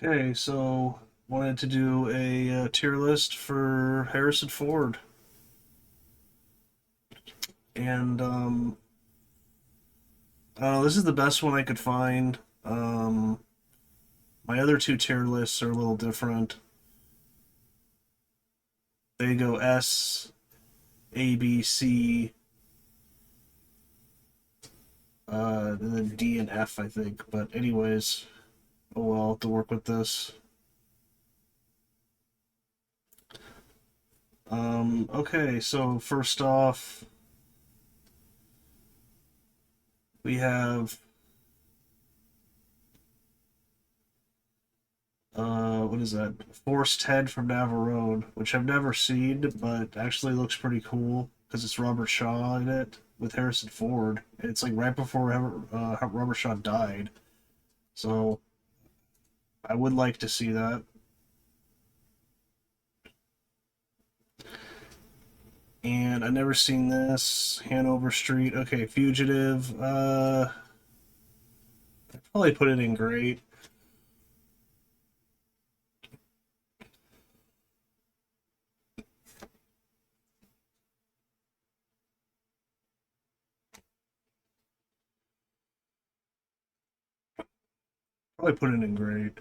Okay, so wanted to do a tier list for Harrison Ford, and I don't know, this is the best one I could find. Um, my other two tier lists are a little different. They go S, A, B, C, and then D and F, I think. But anyways, oh well, I'll have to work with this. Okay, so first off, we have what is that? Forced Ted from Navarone, which I've never seen, but actually looks pretty cool because it's Robert Shaw in it with Harrison Ford. And it's like right before Robert Shaw died, so I would like to see that. And I've never seen this. Hanover Street. Okay, Fugitive. I'd probably put it in great. Probably put it in great.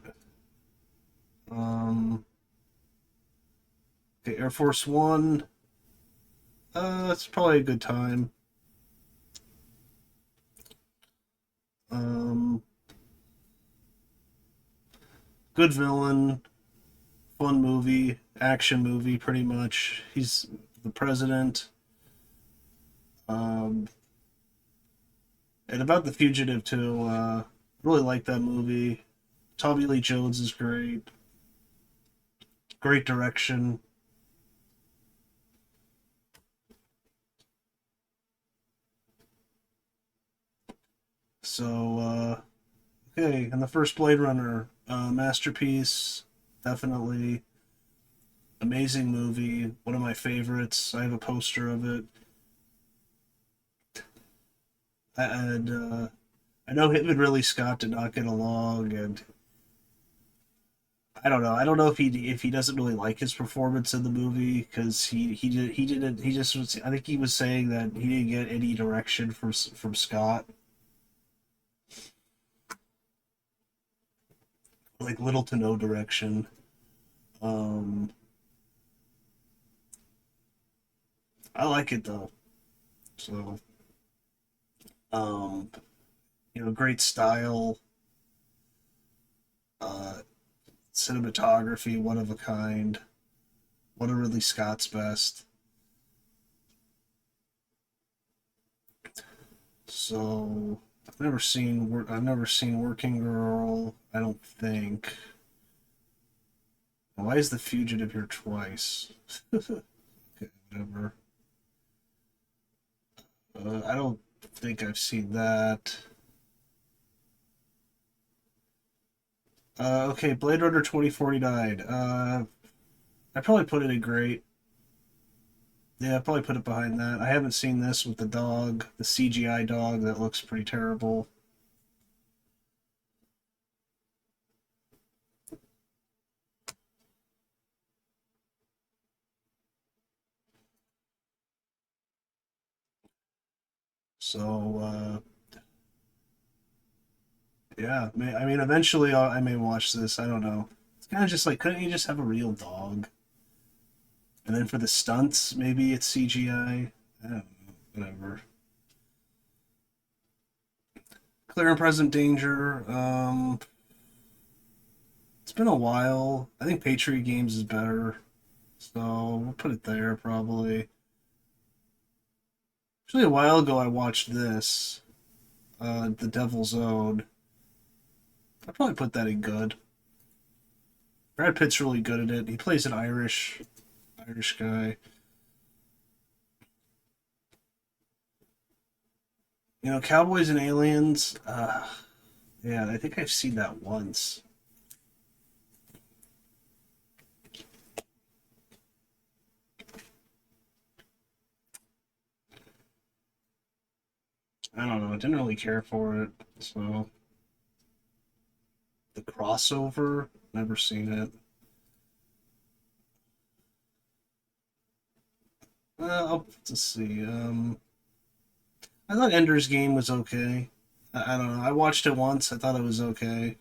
Um, okay, Air Force One. It's probably a good time. Um, Good villain, fun movie, action movie, pretty much. He's the president. Um, and about the fugitive too. Really like that movie. Tommy Lee Jones is great. Great direction. So okay, and the first Blade Runner, masterpiece, definitely amazing movie. One of my favorites. I have a poster of it. And I know him and Ridley Scott did not get along, and I don't know. I don't know if he doesn't really like his performance in the movie because he didn't he just was. I think he was saying that he didn't get any direction from Scott, like little to no direction. Um, I like it though. So um, great style, uh, cinematography, one of a kind. One of Ridley Scott's best. So I've never seen Working Girl. I don't think. Why is the fugitive here twice? Okay, whatever. I don't think I've seen that. Okay, Blade Runner 2049. I probably put it in great. Yeah, I probably put it behind that. I haven't seen this with the dog, the CGI dog that looks pretty terrible. So yeah, I mean, eventually I may watch this. I don't know. It's kind of just like, couldn't you just have a real dog? And then for the stunts, maybe it's CGI. I don't know. Whatever. Clear and Present Danger. It's been a while. I think Patriot Games is better, so we'll put it there probably. Actually, a while ago I watched this, The Devil's Own. I'd probably put that in good. Brad Pitt's really good at it. He plays an Irish guy. Cowboys and Aliens. Yeah, I think I've seen that once. I don't know. I didn't really care for it, so The Crossover. Never seen it. Let's see. I thought Ender's Game was okay. I don't know. I watched it once. I thought it was okay.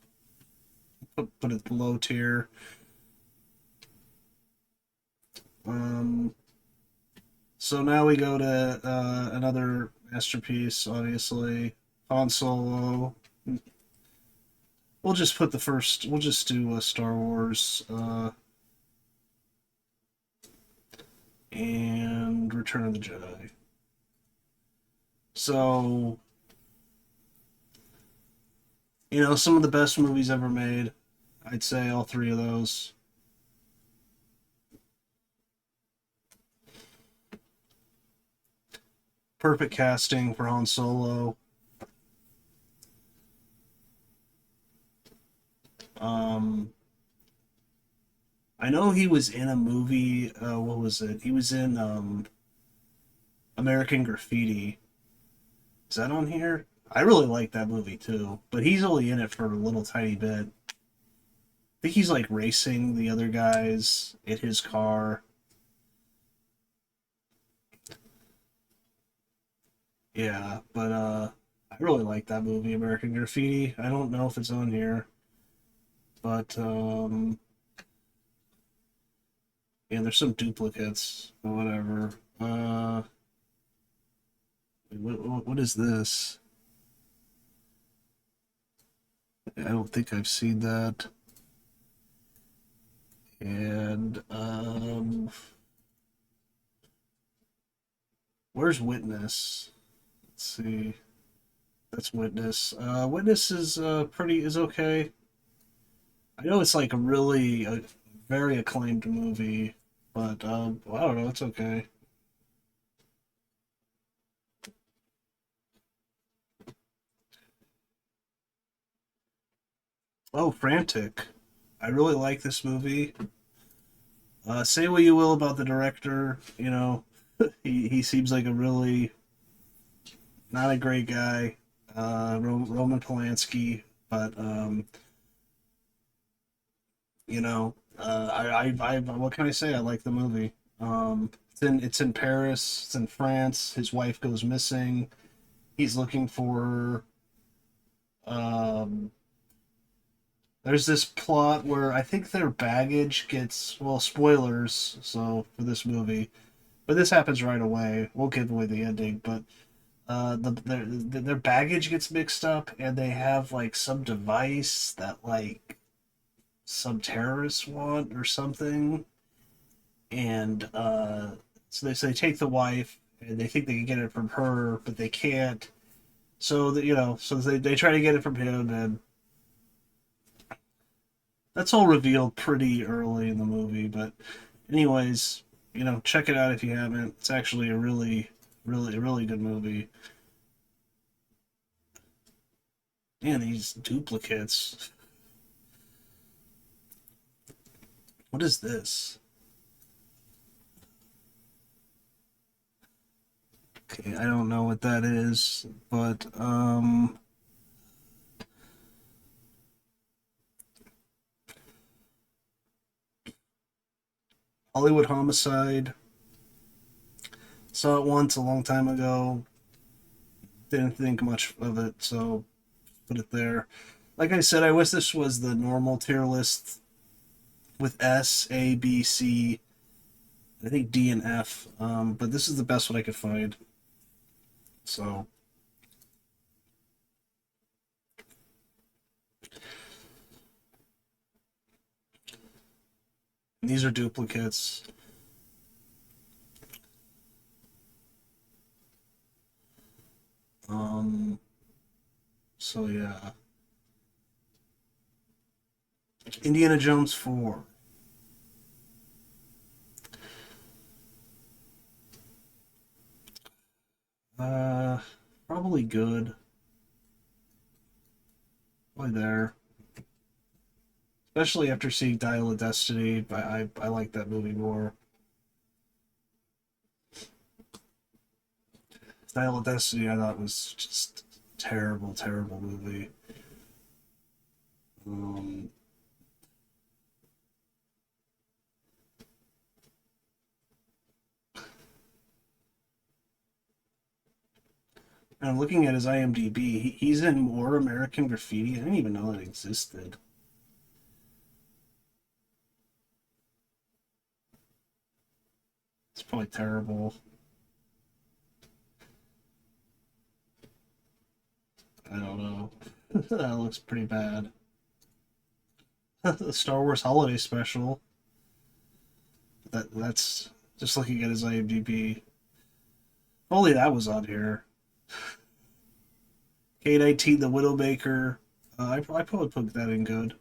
Put it low tier. Um, so now we go to another masterpiece, obviously. Han Solo. We'll just put the first. We'll just do Star Wars and Return of the Jedi. So, some of the best movies ever made. I'd say all three of those. Perfect casting for Han Solo. Um, I know he was in a movie. What was it? He was in American Graffiti. Is that on here? I really like that movie too, but he's only in it for a little tiny bit. I think he's like racing the other guys in his car. Yeah, but I really like that movie, American Graffiti. I don't know if it's on here, but yeah, there's some duplicates or whatever. What is this? I don't think I've seen that. And where's Witness? Let's see. That's Witness. Witness is is okay. I know it's like a very acclaimed movie, but I don't know. It's okay. Oh, Frantic. I really like this movie. Say what you will about the director, he seems like a really not a great guy, Roman Polanski, but what can I say? I like the movie. It's in Paris. It's in France. His wife goes missing. He's looking for her. There's this plot where I think their baggage gets, well, spoilers. So for this movie, but this happens right away. Won't give away the ending, but their baggage gets mixed up, and they have like some device that like some terrorists want or something, and so they take the wife, and they think they can get it from her, but they can't. So that so they try to get it from him, and that's all revealed pretty early in the movie. But anyways, check it out if you haven't. It's actually a really good movie. Man, these duplicates. What is this? Okay, I don't know what that is, but Hollywood Homicide. Saw it once a long time ago. Didn't think much of it, so put it there. Like I said, I wish this was the normal tier list with S, A, B, C, I think D and F. But this is the best one I could find. So these are duplicates. Um, so yeah, Indiana Jones 4. Uh, Probably good. Probably there. Especially after seeing Dial of Destiny, I like that movie more. Dial of Destiny, I thought was just terrible, terrible movie. Um, and I'm looking at his IMDb. He's in more American Graffiti. I didn't even know that existed. It's probably terrible. I don't know. That looks pretty bad. The Star Wars Holiday Special. That's just looking at his IMDb. Only that was on here. K-19, The Widowmaker. I probably put that in good.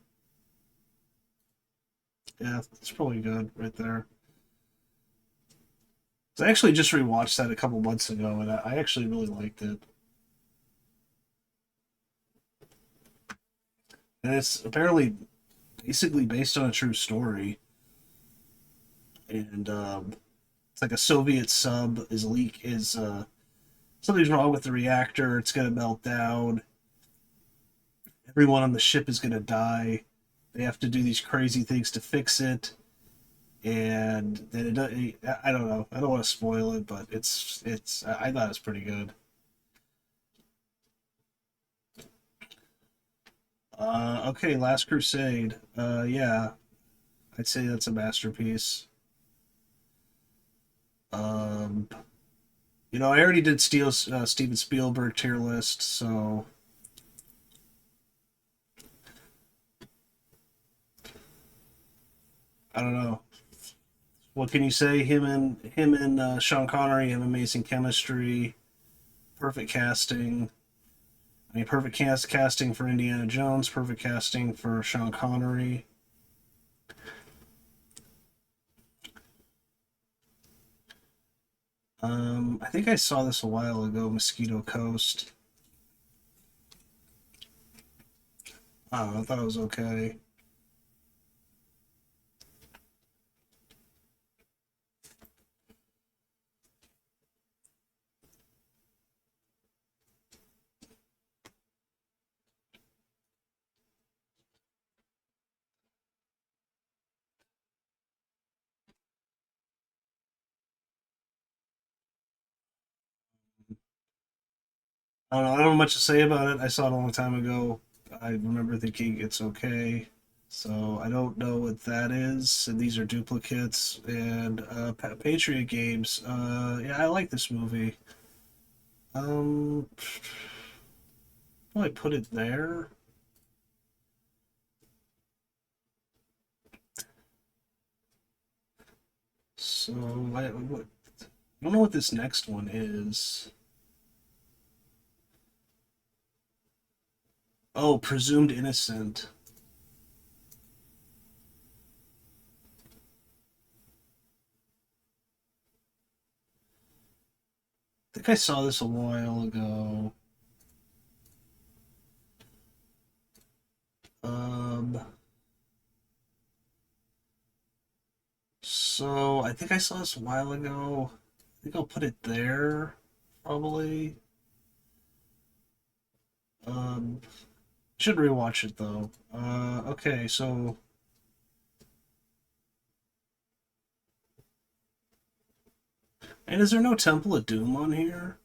Yeah, it's probably good right there. I actually just rewatched that a couple months ago, and I actually really liked it. And it's apparently basically based on a true story. And it's like a Soviet sub is something's wrong with the reactor. It's gonna melt down. Everyone on the ship is gonna die. They have to do these crazy things to fix it. And then I don't know. I don't want to spoil it, but it's I thought it's pretty good. Okay, Last Crusade. Yeah, I'd say that's a masterpiece. Um, I already did Steven Spielberg tier list, so I don't know. What can you say? Him and Sean Connery have amazing chemistry, perfect casting. I mean, perfect casting for Indiana Jones, perfect casting for Sean Connery. I think I saw this a while ago, Mosquito Coast. I thought it was okay. I don't have much to say about it. I saw it a long time ago. I remember thinking it's okay. So I don't know what that is. And these are duplicates and Patriot games. Yeah, I like this movie. Um, I put it there. So I don't know what this next one is. Oh, Presumed Innocent. I think I saw this a while ago. Um, so I think I saw this a while ago. I think I'll put it there, probably. Um, should rewatch it though. Okay, so and is there no Temple of Doom on here?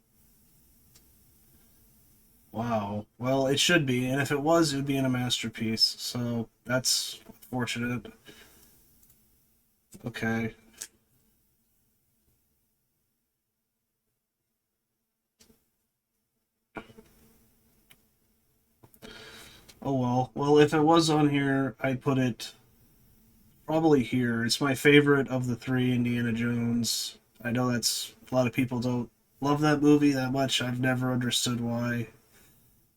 Wow. Well, it should be, and if it was, it would be in a masterpiece. So that's fortunate. Okay. Oh well. Well, if it was on here, I'd put it probably here. It's my favorite of the three Indiana Jones. I know that's a lot of people don't love that movie that much. I've never understood why.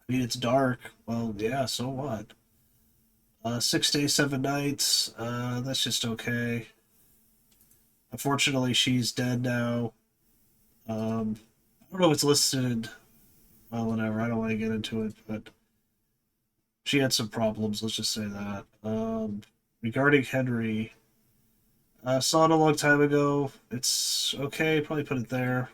I mean, it's dark. Well, yeah, so what? 6 Days, 7 Nights. That's just okay. Unfortunately, she's dead now. I don't know if it's listed. Well, whatever. I don't want to get into it, but she had some problems. Let's just say that. Regarding Henry, saw it a long time ago. It's okay. Probably put it there.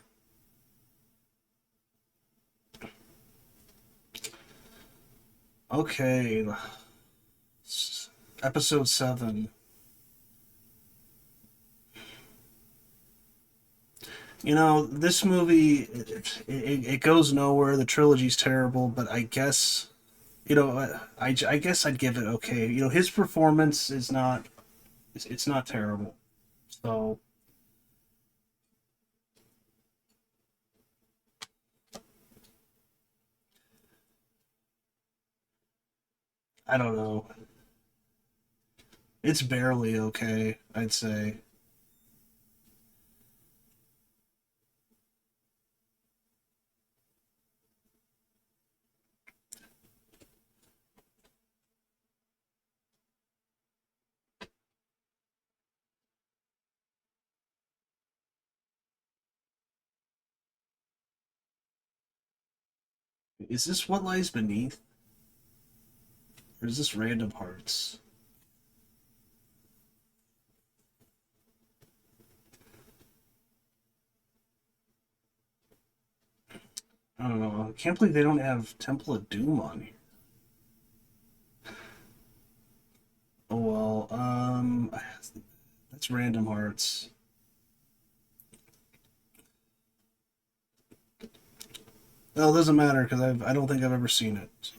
Okay. Episode 7. This movie, it goes nowhere. The trilogy's terrible, but I guess, I guess I'd give it okay. His performance is not, it's not terrible. So, I don't know. It's barely okay, I'd say. Is this What Lies Beneath? Or is this Random Hearts? I don't know. I can't believe they don't have Temple of Doom on here. Oh well. That's Random Hearts. Well, it doesn't matter because I don't think I've ever seen it. So.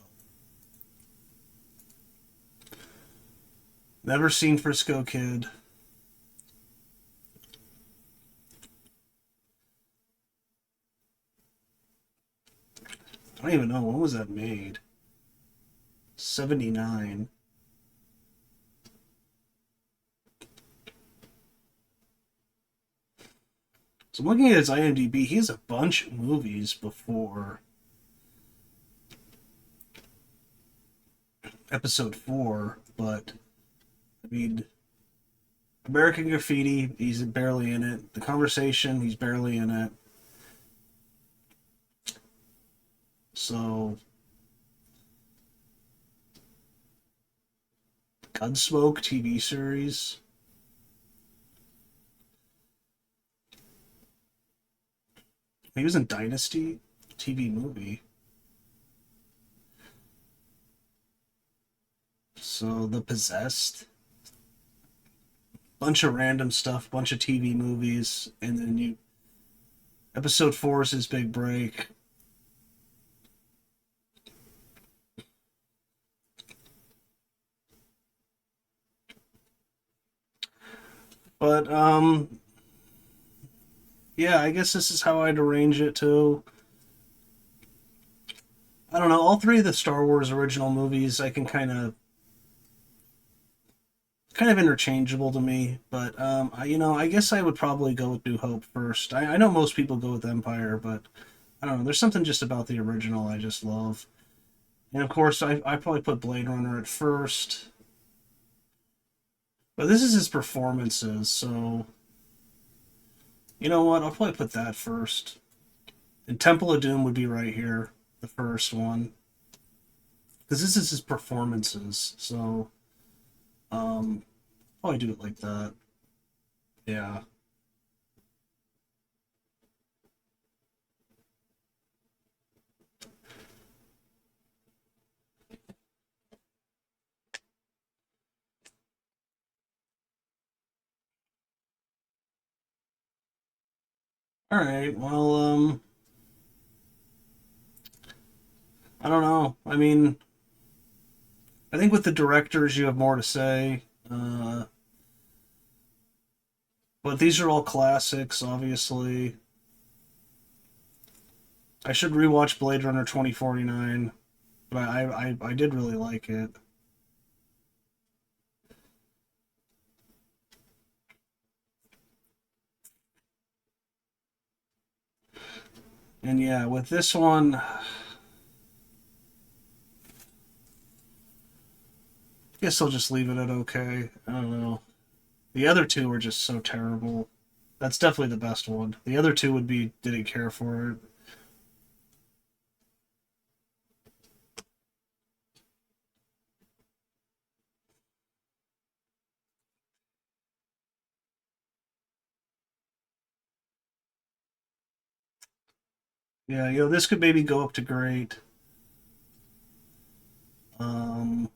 Never seen Frisco Kid. I don't even know when was that made. 79. So I'm looking at his IMDb. He has a bunch of movies before episode 4, but I mean, American Graffiti, he's barely in it. The Conversation, he's barely in it. So, Gunsmoke TV series. He was in Dynasty TV movie. So, The Possessed. Bunch of random stuff, bunch of TV movies, and then episode 4 is his big break. But yeah, I guess this is how I'd arrange it too. I don't know. All three of the Star Wars original movies, I can kind of interchangeable to me. But I guess I would probably go with New Hope first. I know most people go with Empire, but I don't know. There's something just about the original I just love. And of course, I probably put Blade Runner at first. But this is his performances, so you know what? I'll probably put that first. And Temple of Doom would be right here, the first one, because this is his performances. So, probably do it like that. Yeah. All right. Well, I don't know. I mean, I think with the directors, you have more to say. But these are all classics, obviously. I should rewatch Blade Runner 2049, but I did really like it. And yeah, with this one, I guess I'll just leave it at okay. I don't know. The other two were just so terrible. That's definitely the best one. The other two would be Didn't Care for It. Yeah, this could maybe go up to great. Um,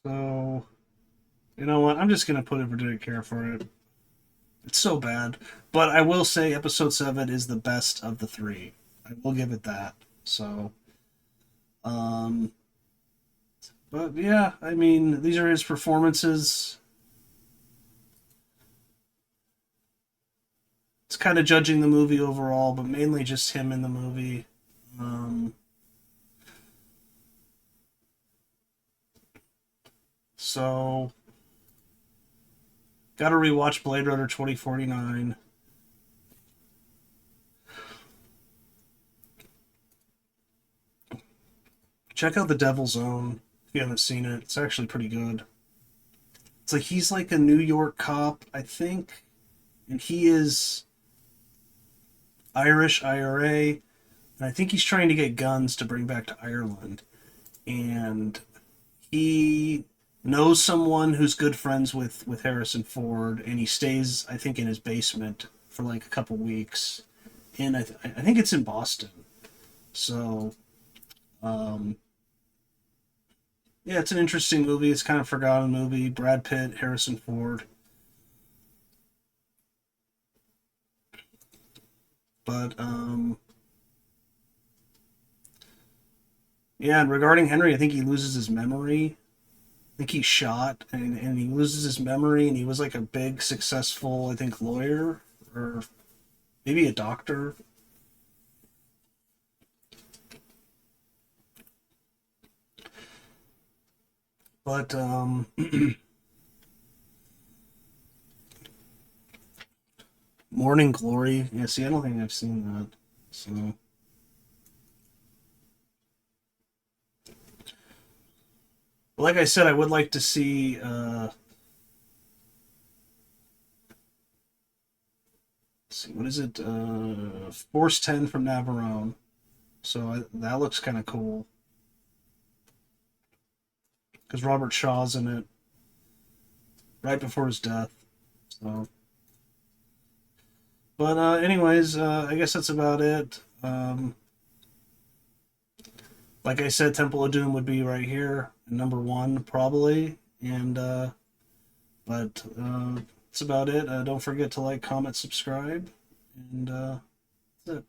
So, you know what? I'm just gonna put it for didn't care for it. It's so bad. But I will say episode 7 is the best of the three. I will give it that. So, um, but yeah, I mean, these are his performances. It's kind of judging the movie overall, but mainly just him in the movie. Um, so, gotta rewatch Blade Runner 2049. Check out The Devil's Own if you haven't seen it. It's actually pretty good. It's like he's like a New York cop, I think, and he is Irish IRA, and I think he's trying to get guns to bring back to Ireland. And he knows someone who's good friends with Harrison Ford, and he stays, I think, in his basement for like a couple weeks. And I think it's in Boston. So, um, yeah, it's an interesting movie. It's kind of forgotten movie. Brad Pitt, Harrison Ford. But yeah, and regarding Henry, I think he loses his memory. I think he's shot and he loses his memory, and he was like a big successful, I think, lawyer or maybe a doctor. But Morning Glory. Yeah, see, I don't think I've seen that. So, like I said, I would like to see. Let's see, what is it? Force 10 from Navarone. So that looks kind of cool because Robert Shaw's in it right before his death. So, but anyways, I guess that's about it. Like I said, Temple of Doom would be right here, number one probably, and but that's about it. Don't forget to like, comment, subscribe, and that's it.